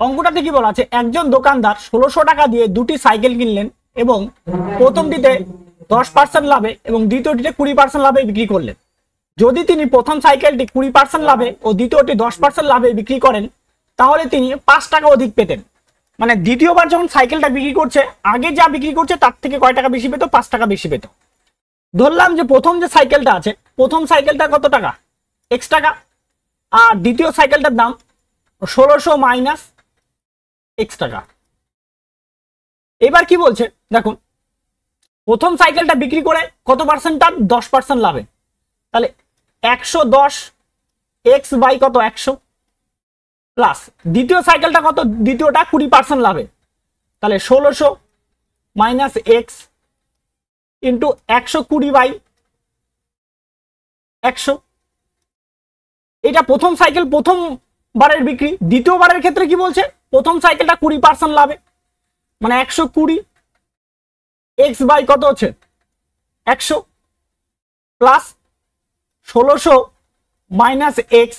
অঙ্কটাতে কি বলা আছে, একজন দোকানদার 1600 টাকা দিয়ে দুটি সাইকেল কিনলেন এবং প্রথমটিতে 10% লাভে এবং দ্বিতীয়টিতে 20% লাভে বিক্রি করলেন। যদি তিনি প্রথম সাইকেলটি 20% লাভে ও দ্বিতীয়টি 10% লাভে বিক্রি করেন তাহলে তিনি 5 টাকা অধিক পেতেন। মানে দ্বিতীয়বার যখন সাইকেলটা বিক্রি করছে আগে যা বিক্রি করছে তার থেকে কয় টাকা বেশি পেত, 5 টাকা বেশি পেত। ধরলাম যে প্রথম যে সাইকেলটা আছে, প্রথম সাইকেলটা কত টাকা, x টাকা, আর দ্বিতীয় সাইকেলটার দাম 1600 মাইনাস x টাকা। এবার কি বলছে দেখুন, প্রথম সাইকেলটা বিক্রি করে কত পার্সেন্ট তার, 10% লাভে, তাহলে 110 x বাই কত 100 প্লাস দ্বিতীয় সাইকেলটা কত, দ্বিতীয়টা 20% লাভে, তাহলে 1600 মাইনাস x ইন্টু 120 বাই 100। এটা প্রথম সাইকেল প্রথমবারের বিক্রি। দ্বিতীয়বারের ক্ষেত্রে কি বলছে, প্রথম সাইকেলটা 20% লাভে, মানে 120 x বাই কত হচ্ছে 100 প্লাস 1600 মাইনাস x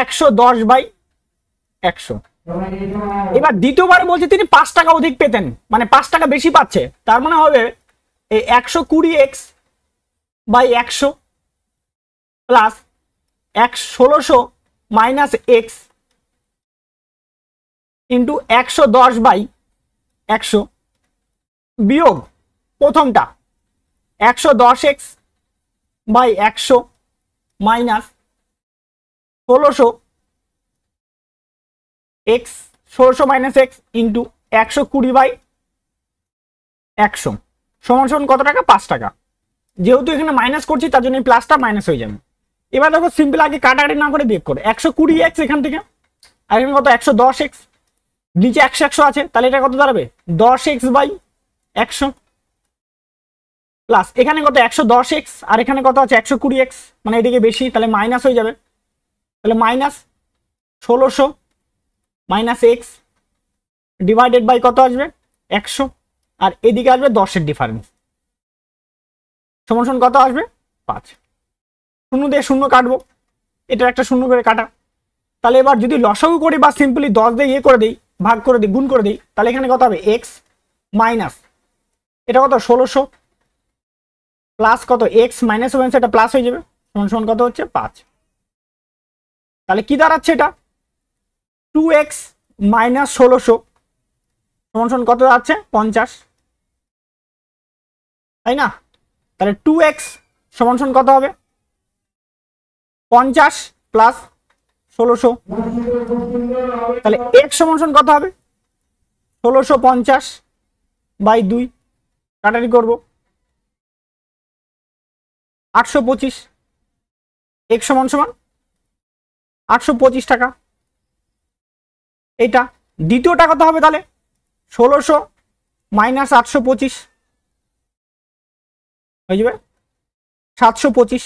110 বাই 100। এবার দ্বিতীয়বার বলছে তিনি 5 টাকা অধিক পেতেন, মানে 5 টাকা বেশি পাচ্ছে, তার মানে হবে এই 120x by 100 plus 1600 minus x into 110 by 100 বিয়োগ প্রথমটা 110x by 100 minus 1600 minus x into 120 by 100 সমান সমান কত টাকা, 5 টাকা। যেহেতু এখানে মাইনাস করছি তার জন্য প্লাসটা মাইনাস হয়ে যাবে। এবার দেখো সিম্পল আগে কাটাকাটি না করে বিয়োগ করে 120x এখান থেকে, আর এখানে কত 110x, নিচে 100 আছে, তাহলে এটা কত দাঁড়াবে 10x বাই 100 প্লাস এখানে কত 110x আর এখানে কত আছে 120x, মানে এদিকে বেশি, তাহলে মাইনাস হয়ে যাবে, তাহলে minus 1600 minus x divided by কত আসবে 100, আর এদিকে আসবে 10-এর ডিফারেন্স সমান সমান কত আসবে 5। শূন্য দিয়ে শূন্য কাটবো, এটা একটা শূন্য করে কাটা। তাহলে এবার যদি লসাগু করি বা সিম্পলি 10 দিয়ে ইয়ে করে দিই, ভাগ করে দিই, গুণ করে দিই, তাহলে এখানে কত হবে x মাইনাস এটা কত 1600 প্লাস কত x মাইনাস হবে, সেটা প্লাস হয়ে যাবে, সমান সমান কত হচ্ছে 5। তাহলে কি দাঁড়াচ্ছে এটা 2x মাইনাস 1600 সমান সমান কত দাঁড়াচ্ছে 50, তাই না? তাহলে 2x সমান সমান কত হবে 50 প্লাস 1600, তাহলে x সমান সমান কত হবে 1650 বাই 2, কাটারি করব 825, x সমান সমান 825 টাকা। এটা দ্বিতীয়টা কত হবে তাহলে 1600 মাইনাস 825 হয়ে যাবে 725,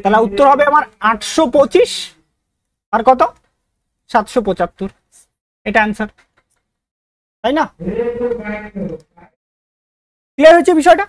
তাহলে উত্তর হবে আমার 825 আর কত 775, এটা অ্যান্সার, তাই না? ক্লিয়ার হয়েছে বিষয়টা?